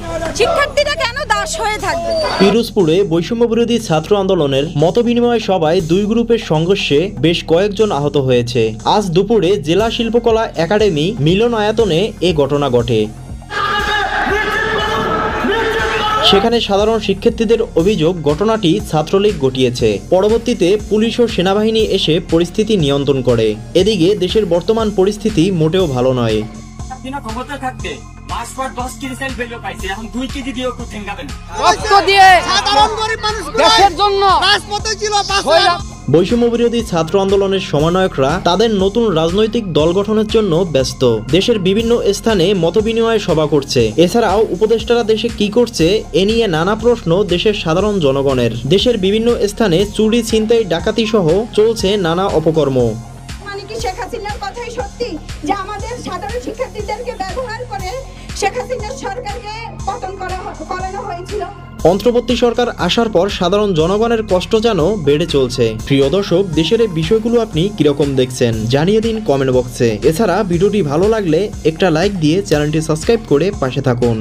হবে, শিক্ষার্থীরা কেন দাস হয়ে থাকবে। পিরোজপুরে বৈষম্য বিরোধী ছাত্র আন্দোলনের মতবিনিময় সভায় দুই গ্রুপের সংঘর্ষে বেশ কয়েকজন আহত হয়েছে। আজ দুপুরে জেলা শিল্পকলা একাডেমি মিলনায়তনে এ ঘটনা ঘটে। সেখানে সাধারণ শিক্ষার্থীদের অভিযোগ ঘটনাটি ছাত্রলীগ ঘটিয়েছে। পরবর্তীতে পুলিশ ও সেনাবাহিনী এসে পরিস্থিতি নিয়ন্ত্রণ করে। এদিকে দেশের বর্তমান পরিস্থিতি মোটেও ভালো নয়। বৈষম্য বিরোধী ছাত্র আন্দোলনের সমন্বয়করা তাদের নতুন রাজনৈতিক দল গঠনের জন্য ব্যস্ত। দেশের বিভিন্ন স্থানে মতবিনিময় সভা করছে। এছাড়াও উপদেষ্টারা দেশে কি করছে এ নিয়ে নানা প্রশ্ন দেশের সাধারণ জনগণের। দেশের বিভিন্ন স্থানে চুরি, ছিনতাই, ডাকাতি সহ চলছে নানা অপকর্ম। মানে কি শেখ হাসিনার কথাই সত্যি যে আমাদের সাধারণ শিক্ষার্থীদেরকে ব্যবহার করে শেখ হাসিনার সরকারকে পতন করানো হয়েছিল? অন্তর্বর্তী সরকার আসার পর সাধারণ জনগণের কষ্ট যেন বেড়ে চলছে। প্রিয় দর্শক, দেশের এই বিষয়গুলো আপনি কিরকম দেখছেন জানিয়ে দিন কমেন্ট বক্সে। এছাড়া ভিডিওটি ভালো লাগলে একটা লাইক দিয়ে চ্যানেলটি সাবস্ক্রাইব করে পাশে থাকুন।